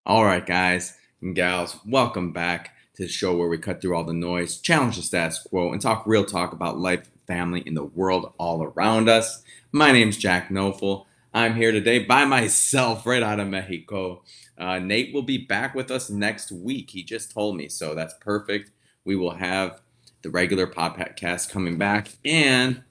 All right, guys and gals, welcome back to the show where we cut through all the noise, challenge the status quo, and talk real talk about life, family, and the world all around us. My name's Jack Nofel. I'm here today by myself, right out of Mexico. Nate will be back with us next week. He just told me, so that's perfect. We will have the regular podcast coming back, and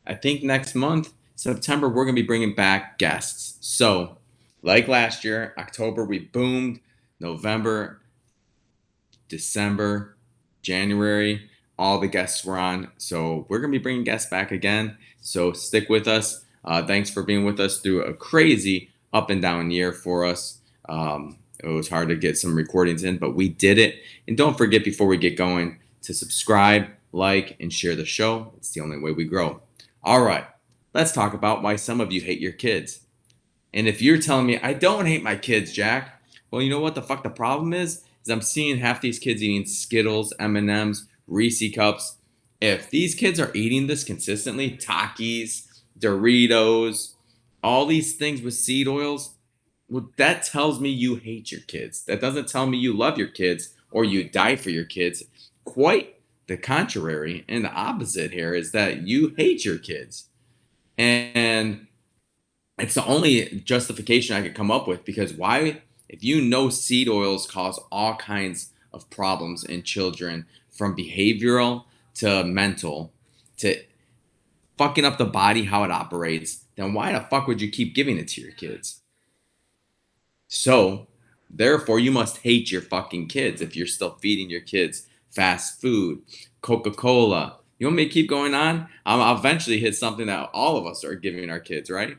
I think next month, September, we're going to be bringing back guests. So, like last year, October, we boomed. November, December, January, all the guests were on. So, we're going to be bringing guests back again. So, stick with us. Thanks for being with us through a crazy up and down year for us. It was hard to get some recordings in, but we did it. And don't forget, before we get going, to subscribe, like, and share the show. It's the only way we grow. All right, let's talk about why some of you hate your kids. And if you're telling me I don't hate my kids, Jack, well, you know what the fuck the problem is? Is I'm seeing half these kids eating Skittles, M&Ms, Reese cups. If these kids are eating this consistently, Takis, Doritos, all these things with seed oils, well, that tells me you hate your kids. That doesn't tell me you love your kids or you die for your kids. Quite the contrary and the opposite here is that you hate your kids. And it's the only justification I could come up with because why? If you know seed oils cause all kinds of problems in children from behavioral to mental to fucking up the body, how it operates, then why the fuck would you keep giving it to your kids? So, therefore, you must hate your fucking kids if you're still feeding your kids fast food, Coca Cola. You want me to keep going on? I'll eventually hit something that all of us are giving our kids, right?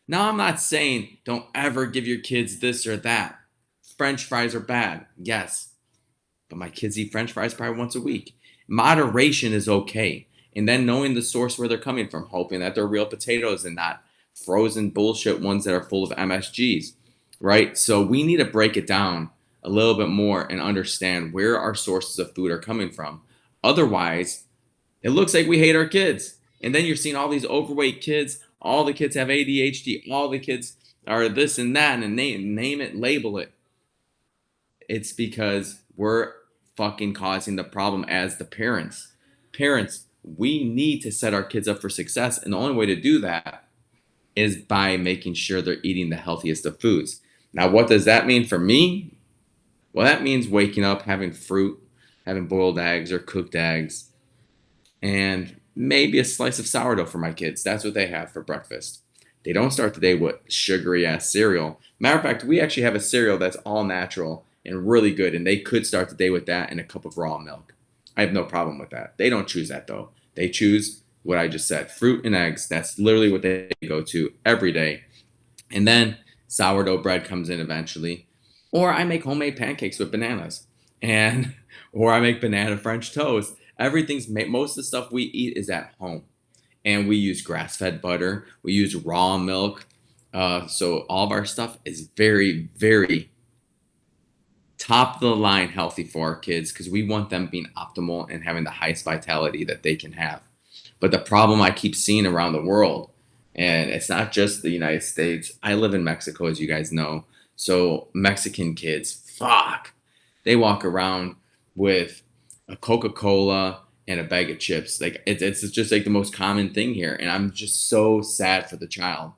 Now, I'm not saying don't ever give your kids this or that. French fries are bad, yes, but my kids eat French fries probably once a week. Moderation is okay. And then knowing the source where they're coming from, hoping that they're real potatoes and not frozen bullshit ones that are full of MSGs, right? So we need to break it down a little bit more and understand where our sources of food are coming from. Otherwise, it looks like we hate our kids. And then you're seeing all these overweight kids. All the kids have ADHD. All the kids are this and that, and name it, label it. It's because we're fucking causing the problem as the parents. Parents, we need to set our kids up for success. And the only way to do that is by making sure they're eating the healthiest of foods. Now, what does that mean for me? Well, that means waking up, having fruit, having boiled eggs or cooked eggs, and maybe a slice of sourdough for my kids. That's what they have for breakfast. They don't start the day with sugary ass cereal. Matter of fact, we actually have a cereal that's all natural and really good, and they could start the day with that and a cup of raw milk. I have no problem with that. They don't choose that though. They choose what I just said, fruit and eggs. That's literally what they go to every day. And then sourdough bread comes in eventually. Or I make homemade pancakes with bananas. And or I make banana French toast. Everything's made, most of the stuff we eat is at home. And we use grass-fed butter. We use raw milk. So all of our stuff is very, very top of the line healthy for our kids because we want them being optimal and having the highest vitality that they can have. But the problem I keep seeing around the world, and it's not just the United States, I live in Mexico, as you guys know. So Mexican kids, fuck, they walk around with a Coca Cola and a bag of chips. Like it's just like the most common thing here. And I'm just so sad for the child.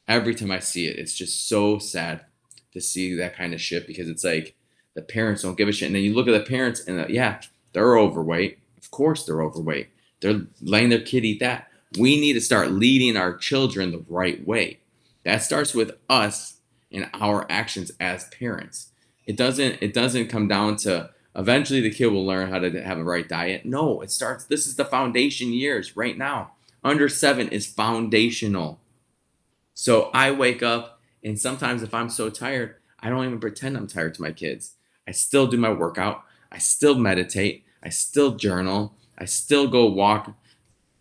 Every time I see it, it's just so sad to see that kind of shit because it's like the parents don't give a shit. And then you look at the parents and yeah, they're overweight. Of course they're overweight. They're letting their kid eat that. We need to start leading our children the right way. That starts with us and our actions as parents. It doesn't come down to eventually the kid will learn how to have a right diet. No, it starts this is the foundation years right now. Under 7 is foundational. So I wake up and sometimes if I'm so tired, I don't even pretend I'm tired to my kids. I still do my workout. I still meditate. I still journal. I still go walk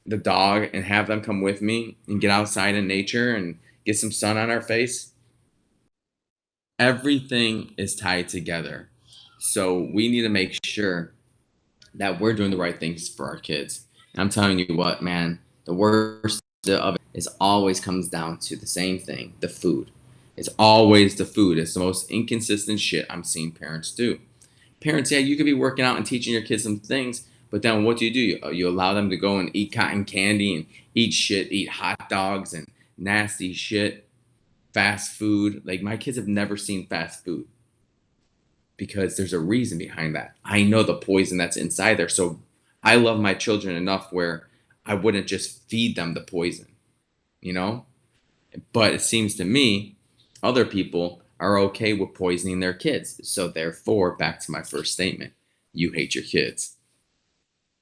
the dog and have them come with me and get outside in nature and get some sun on our face. Everything is tied together. So we need to make sure that we're doing the right things for our kids. And I'm telling you what, man, the worst of it is always comes down to the same thing, the food. It's always the food. It's the most inconsistent shit I'm seeing parents do. Parents, yeah, you could be working out and teaching your kids some things, but then what do? You allow them to go and eat cotton candy and eat shit, eat hot dogs and nasty shit, fast food. Like my kids have never seen fast food because there's a reason behind that. I know the poison that's inside there. So I love my children enough where I wouldn't just feed them the poison, you know? But it seems to me other people are okay with poisoning their kids. So therefore, back to my first statement, you hate your kids.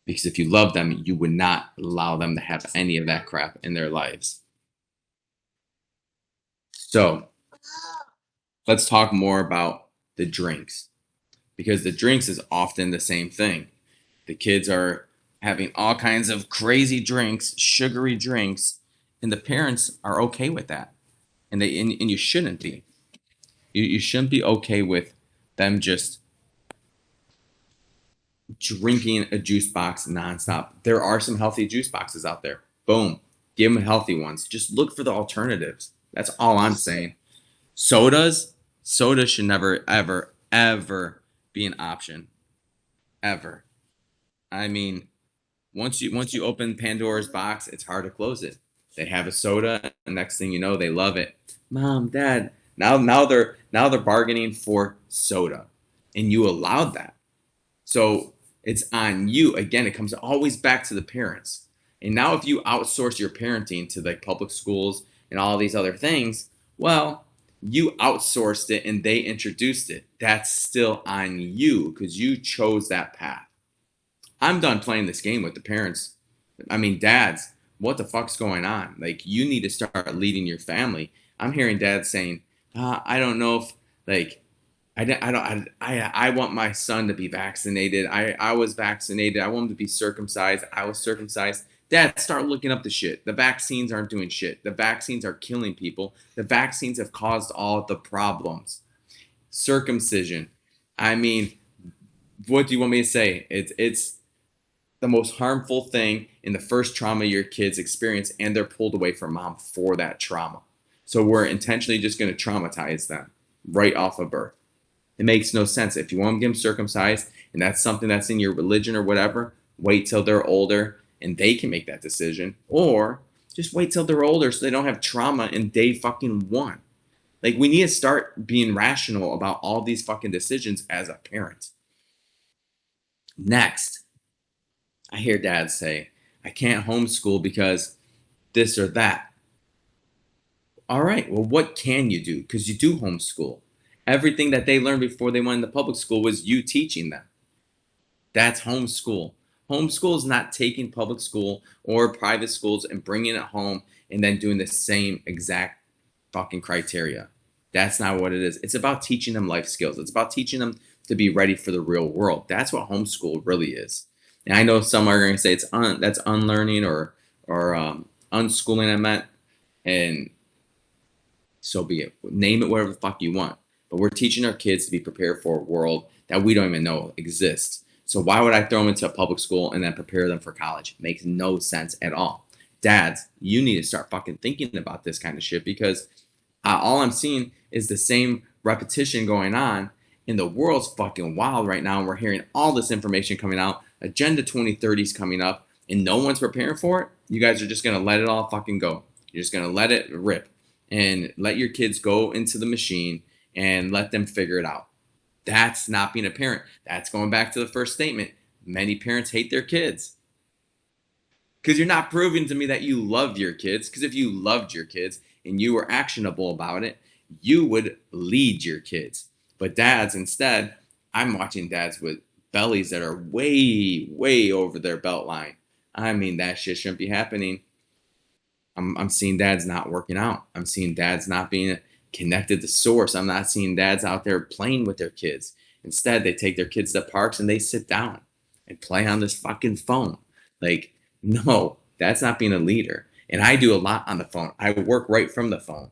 Because if you love them, you would not allow them to have any of that crap in their lives. So let's talk more about the drinks. Because the drinks is often the same thing. The kids are having all kinds of crazy drinks, sugary drinks, and the parents are okay with that. And you shouldn't be. You shouldn't be okay with them just drinking a juice box nonstop. There are some healthy juice boxes out there. Boom. Give them healthy ones. Just look for the alternatives. That's all I'm saying. Sodas, sodas should never, ever, ever be an option. Ever. I mean, once you open Pandora's box, it's hard to close it. They have a soda, and next thing you know, they love it. Mom, Dad, now they're bargaining for soda, and you allowed that. So it's on you. Again, it comes always back to the parents. And now if you outsource your parenting to like public schools and all these other things, well, you outsourced it and they introduced it. That's still on you because you chose that path. I'm done playing this game with the parents. I mean, dads, what the fuck's going on? Like, you need to start leading your family. I'm hearing dads saying, I don't know if, like, I want my son to be vaccinated. I was vaccinated. I want him to be circumcised. I was circumcised. Dad, start looking up the shit. The vaccines aren't doing shit. The vaccines are killing people. The vaccines have caused all the problems. Circumcision. I mean, what do you want me to say? It's the most harmful thing in the first trauma your kids experience, and they're pulled away from mom for that trauma. So we're intentionally just going to traumatize them right off of birth. It makes no sense. If you want to get them circumcised and that's something that's in your religion or whatever, wait till they're older and they can make that decision. Or just wait till they're older so they don't have trauma in day fucking one. Like, we need to start being rational about all these fucking decisions as a parent. Next, I hear dads say, I can't homeschool because this or that. All right, well, what can you do? Because you do homeschool. Everything that they learned before they went into public school was you teaching them. That's homeschool. Homeschool is not taking public school or private schools and bringing it home and then doing the same exact fucking criteria. That's not what it is. It's about teaching them life skills. It's about teaching them to be ready for the real world. That's what homeschool really is. And I know some are going to say that's unlearning or unschooling. I meant, and so be it. Name it whatever the fuck you want. But we're teaching our kids to be prepared for a world that we don't even know exists. So why would I throw them into a public school and then prepare them for college? It makes no sense at all. Dads, you need to start fucking thinking about this kind of shit because all I'm seeing is the same repetition going on, and the world's fucking wild right now. And we're hearing all this information coming out. Agenda 2030 is coming up, and no one's preparing for it. You guys are just gonna let it all fucking go. You're just gonna let it rip and let your kids go into the machine and let them figure it out. That's not being a parent. That's going back to the first statement. Many parents hate their kids because you're not proving to me that you love your kids. Because if you loved your kids and you were actionable about it, you would lead your kids. But dads, instead, I'm watching dads with bellies that are way, way over their belt line. I mean, that shit shouldn't be happening. I'm seeing dads not working out. I'm seeing dads not being connected to source. I'm not seeing dads out there playing with their kids. Instead, they take their kids to parks and they sit down and play on this fucking phone. Like, no, that's not being a leader. And I do a lot on the phone. I work right from the phone.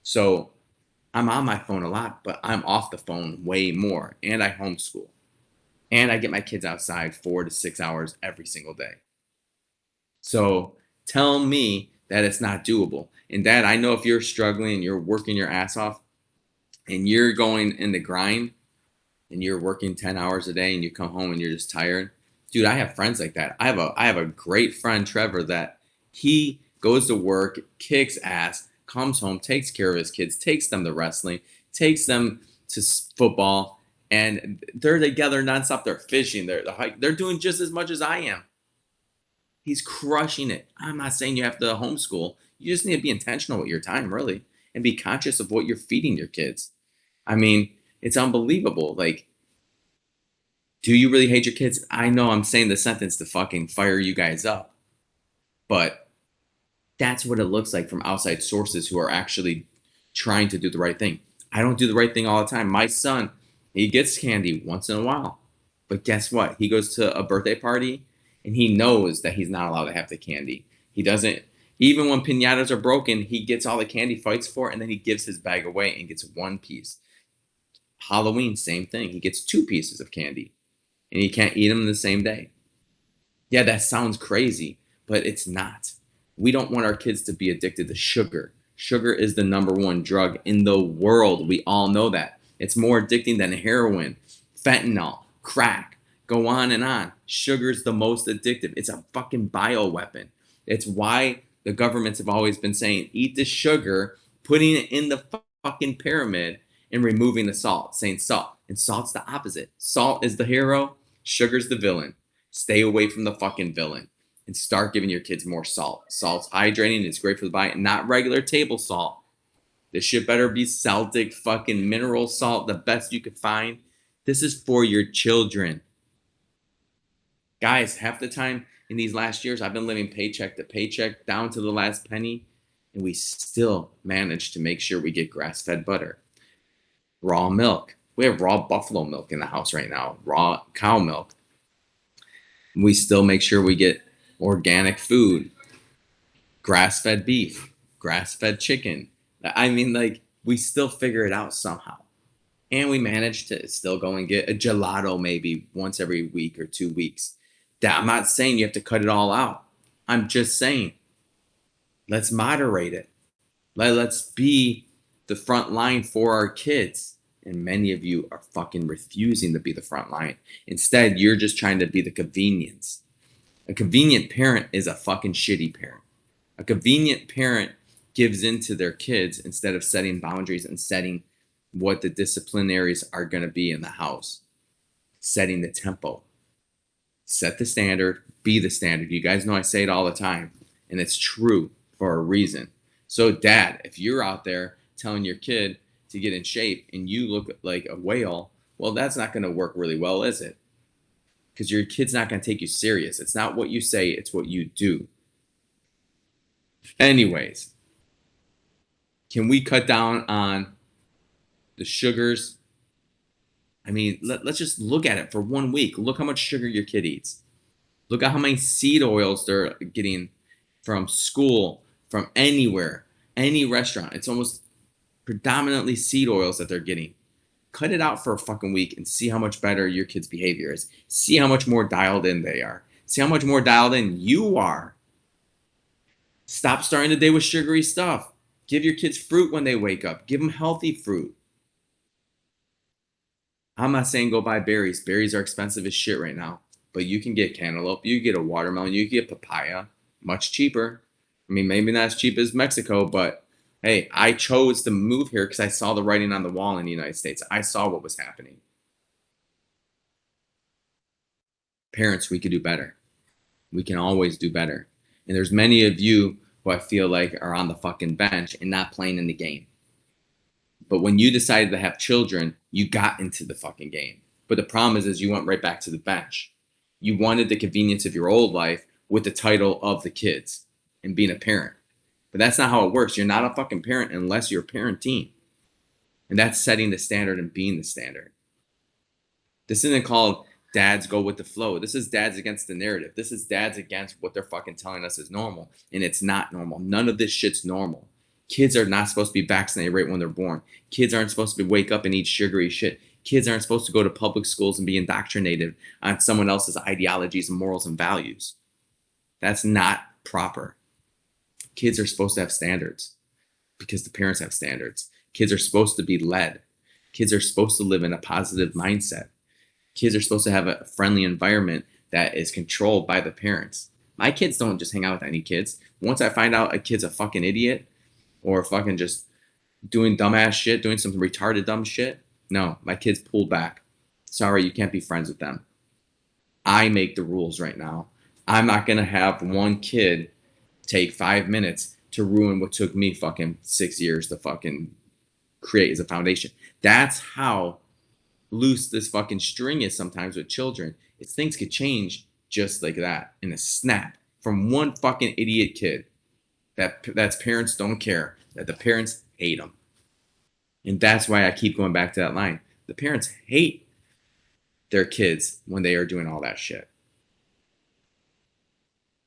So I'm on my phone a lot, but I'm off the phone way more. And I homeschool. And I get my kids outside 4 to 6 hours every single day. So tell me that it's not doable. And dad, I know if you're struggling and you're working your ass off, and you're going in the grind and you're working 10 hours a day and you come home and you're just tired. Dude, I have friends like that. I have a great friend, Trevor, that he goes to work, kicks ass, comes home, takes care of his kids, takes them to wrestling, takes them to football, and they're together nonstop. They're fishing, they're doing just as much as I am. He's crushing it. I'm not saying you have to homeschool. You just need to be intentional with your time, really, and be conscious of what you're feeding your kids. I mean, it's unbelievable. Like, do you really hate your kids? I know I'm saying the sentence to fucking fire you guys up, but that's what it looks like from outside sources who are actually trying to do the right thing. I don't do the right thing all the time. My son, he gets candy once in a while, but guess what? He goes to a birthday party and he knows that he's not allowed to have the candy. He doesn't, even when pinatas are broken, he gets all the candy, fights for it, and then he gives his bag away and gets one piece. Halloween, same thing. He gets two pieces of candy and he can't eat them the same day. Yeah, that sounds crazy, but it's not. We don't want our kids to be addicted to sugar. Sugar is the number one drug in the world. We all know that. It's more addicting than heroin, fentanyl, crack. Go on and on. Sugar's the most addictive. It's a fucking bioweapon. It's why the governments have always been saying, eat the sugar, putting it in the fucking pyramid and removing the salt, saying salt. And salt's the opposite. Salt is the hero, sugar's the villain. Stay away from the fucking villain and start giving your kids more salt. Salt's hydrating, it's great for the body, not regular table salt. This shit better be Celtic fucking mineral salt, the best you could find. This is for your children. Guys, half the time in these last years, I've been living paycheck to paycheck, down to the last penny, and we still manage to make sure we get grass-fed butter, raw milk. We have raw buffalo milk in the house right now, raw cow milk. We still make sure we get organic food, grass-fed beef, grass-fed chicken. I mean, like, we still figure it out somehow. And we manage to still go and get a gelato maybe once every week or 2 weeks. That, I'm not saying you have to cut it all out. I'm just saying, let's moderate it. Let's be the front line for our kids. And many of you are fucking refusing to be the front line. Instead, you're just trying to be the convenience. A convenient parent is a fucking shitty parent. A convenient parent gives in to their kids instead of setting boundaries and setting what the disciplinaries are going to be in the house. Setting the tempo. Set the standard, be the standard. You guys know I say it all the time, and it's true for a reason. So, dad, if you're out there telling your kid to get in shape and you look like a whale, well, that's not going to work really well, is it? Because your kid's not going to take you serious. It's not what you say, it's what you do. Anyways, can we cut down on the sugars? I mean, let's just look at it for 1 week. Look how much sugar your kid eats. Look at how many seed oils they're getting from school, from anywhere, any restaurant. It's almost predominantly seed oils that they're getting. Cut it out for a fucking week and see how much better your kid's behavior is. See how much more dialed in they are. See how much more dialed in you are. Stop starting the day with sugary stuff. Give your kids fruit when they wake up. Give them healthy fruit. I'm not saying go buy berries. Berries are expensive as shit right now. But you can get cantaloupe. You can get a watermelon. You can get papaya. Much cheaper. I mean, maybe not as cheap as Mexico, but hey, I chose to move here because I saw the writing on the wall in the United States. I saw what was happening. Parents, we could do better. We can always do better. And there's many of you who I feel like are on the fucking bench and not playing in the game. But when you decided to have children, you got into the fucking game. But the problem is you went right back to the bench. You wanted the convenience of your old life with the title of the kids and being a parent. But that's not how it works. You're not a fucking parent unless you're parenting. And that's setting the standard and being the standard. This isn't called dads go with the flow. This is dads against the narrative. This is dads against what they're fucking telling us is normal. And it's not normal. None of this shit's normal. Kids are not supposed to be vaccinated right when they're born. Kids aren't supposed to wake up and eat sugary shit. Kids aren't supposed to go to public schools and be indoctrinated on someone else's ideologies and morals and values. That's not proper. Kids are supposed to have standards because the parents have standards. Kids are supposed to be led. Kids are supposed to live in a positive mindset. Kids are supposed to have a friendly environment that is controlled by the parents. My kids don't just hang out with any kids. Once I find out a kid's a fucking idiot or fucking just doing dumbass shit, doing some retarded dumb shit, no, my kids pulled back. Sorry, you can't be friends with them. I make the rules right now. I'm not going to have one kid take 5 minutes to ruin what took me fucking 6 years to fucking create as a foundation. That's how loose this fucking string is sometimes with children. It's things could change just like that in a snap from one fucking idiot kid that's parents don't care, that the parents hate them. And that's why I keep going back to that line. The parents hate their kids when they are doing all that shit.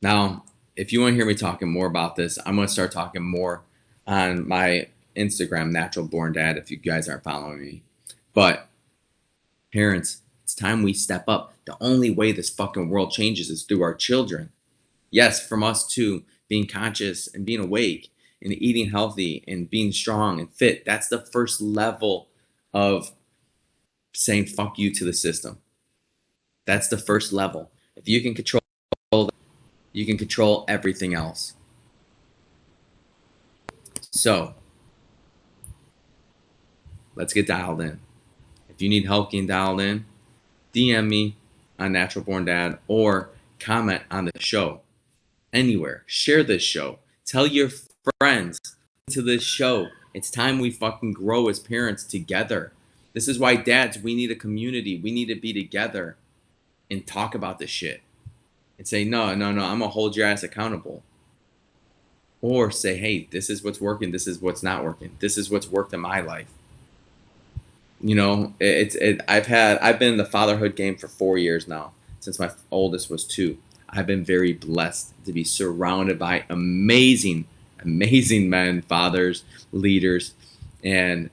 Now, if you want to hear me talking more about this, I'm going to start talking more on my Instagram, Natural Born Dad, if you guys aren't following me. But parents, it's time we step up. The only way this fucking world changes is through our children. Yes, from us too, being conscious and being awake and eating healthy and being strong and fit. That's the first level of saying fuck you to the system. That's the first level. If you can control that, you can control everything else. So, let's get dialed in. If you need help getting dialed in, DM me on Natural Born Dad or comment on the show. Anywhere. Share this show. Tell your friends to this show. It's time we fucking grow as parents together. This is why dads, we need a community. We need to be together and talk about this shit. And say, no, I'm going to hold your ass accountable. Or say, hey, this is what's working. This is what's not working. This is what's worked in my life. You know, I've been in the fatherhood game for 4 years now, since my oldest was 2. I've been very blessed to be surrounded by amazing men, fathers, leaders, and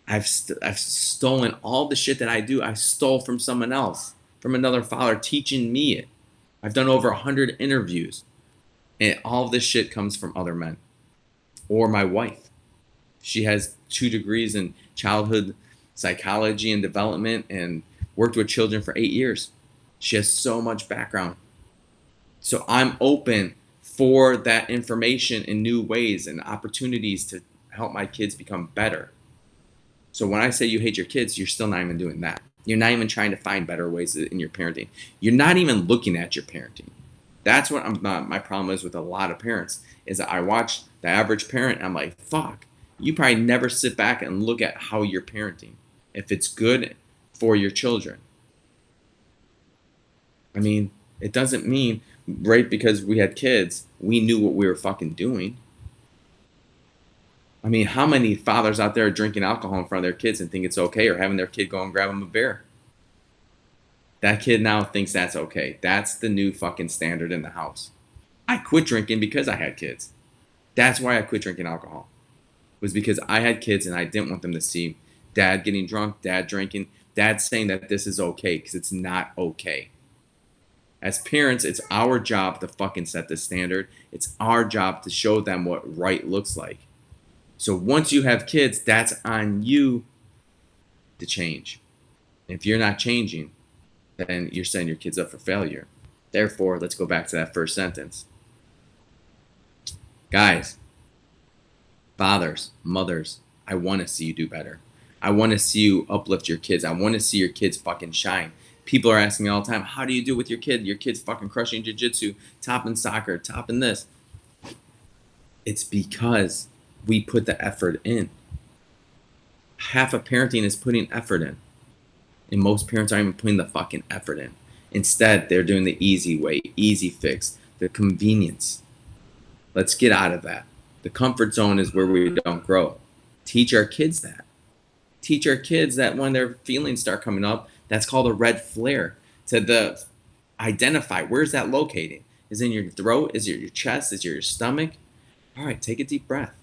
I've stolen all the shit that I do. I stole from someone else, from another father teaching me it. I've done over 100 interviews, and all of this shit comes from other men. Or my wife. She has 2 degrees in childhood psychology and development and worked with children for 8 years. She has so much background. So I'm open for that information in new ways and opportunities to help my kids become better. So when I say you hate your kids, you're still not even doing that. You're not even trying to find better ways in your parenting. You're not even looking at your parenting. That's what my problem is with a lot of parents, is that I watch the average parent and I'm like, fuck, you probably never sit back and look at how you're parenting, if it's good for your children. I mean, it doesn't mean, right, because we had kids, we knew what we were fucking doing. I mean, how many fathers out there are drinking alcohol in front of their kids and think it's okay, or having their kid go and grab them a beer? That kid now thinks that's okay. That's the new fucking standard in the house. I quit drinking because I had kids. That's why I quit drinking alcohol. Was because I had kids and I didn't want them to see dad getting drunk, dad drinking, dad saying that this is okay, because it's not okay. As parents, it's our job to fucking set the standard. It's our job to show them what right looks like. So once you have kids, that's on you to change. If you're not changing, then you're setting your kids up for failure. Therefore, let's go back to that first sentence. Guys, fathers, mothers, I want to see you do better. I want to see you uplift your kids. I want to see your kids fucking shine. People are asking me all the time, how do you do with your kid? Your kid's fucking crushing jiu-jitsu, top in soccer, top in this. It's because we put the effort in. Half of parenting is putting effort in. And most parents aren't even putting the fucking effort in. Instead, they're doing the easy way, easy fix, the convenience. Let's get out of that. The comfort zone is where we don't grow. Teach our kids that. Teach our kids that when their feelings start coming up, that's called a red flare. To identify, where's that located? Is it in your throat? Is it your chest? Is it your stomach? All right, take a deep breath.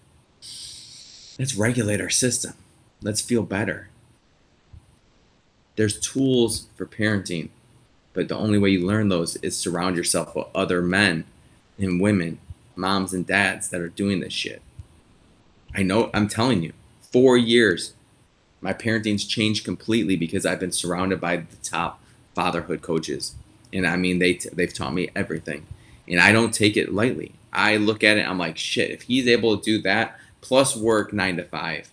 Let's regulate our system. Let's feel better. There's tools for parenting, but the only way you learn those is surround yourself with other men and women, moms and dads that are doing this shit. I know, I'm telling you, 4 years My parenting's changed completely because I've been surrounded by the top fatherhood coaches. And I mean, they've taught me everything. And I don't take it lightly. I look at it, I'm like, shit, if he's able to do that, plus work 9 to 5.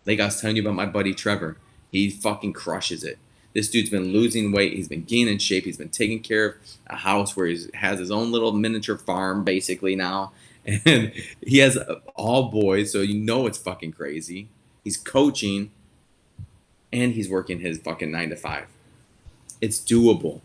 Like I was telling you about my buddy Trevor, he fucking crushes it. This dude's been losing weight. He's been gaining shape. He's been taking care of a house where he has his own little miniature farm basically now. And he has all boys, so you know it's fucking crazy. He's coaching and he's working his fucking 9 to 5. It's doable.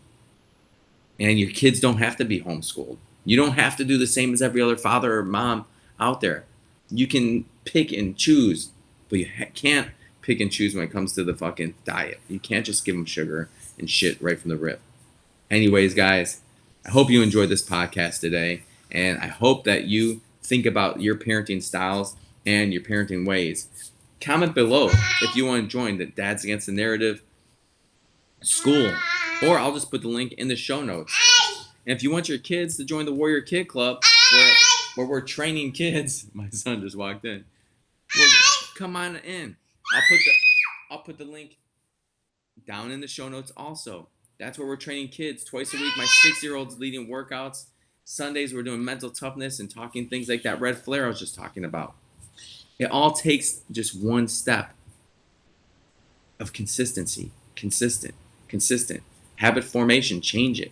And your kids don't have to be homeschooled. You don't have to do the same as every other father or mom out there. You can pick and choose, but you can't pick and choose when it comes to the fucking diet. You can't just give them sugar and shit right from the rip. Anyways, guys, I hope you enjoyed this podcast today, and I hope that you think about your parenting styles and your parenting ways. Comment below if you want to join the Dads Against the Narrative school, or I'll just put the link in the show notes. And if you want your kids to join the Warrior Kid Club, where we're training kids, my son just walked in. Well, come on in. I'll put the link down in the show notes also. That's where we're training kids twice a week. My 6-year-old's leading workouts. Sundays we're doing mental toughness and talking things like that red flare I was just talking about. It all takes just one step of consistency. Consistent. Habit formation, change it.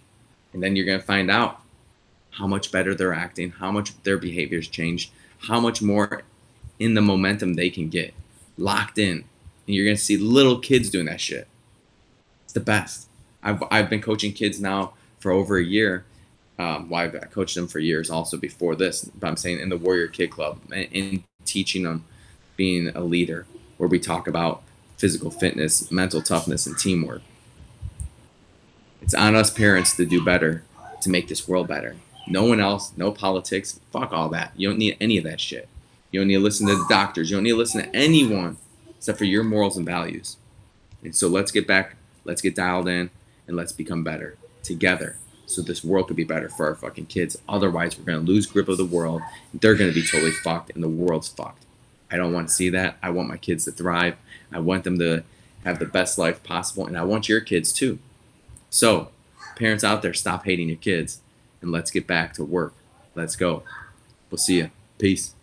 And then you're going to find out how much better they're acting, how much their behaviors changed, how much more in the momentum they can get. Locked in. And you're going to see little kids doing that shit. It's the best. I've been coaching kids now for over a year. I coached them for years also before this. But I'm saying in the Warrior Kid Club and teaching them being a leader, where we talk about physical fitness, mental toughness, and teamwork. It's on us parents to do better, to make this world better. No one else, no politics, fuck all that. You don't need any of that shit. You don't need to listen to the doctors. You don't need to listen to anyone except for your morals and values. And so let's get dialed in, and let's become better together so this world could be better for our fucking kids. Otherwise, we're going to lose grip of the world. They're going to be totally fucked, and the world's fucked. I don't want to see that. I want my kids to thrive. I want them to have the best life possible, and I want your kids too. So, parents out there, stop hating your kids, and let's get back to work. Let's go. We'll see you. Peace.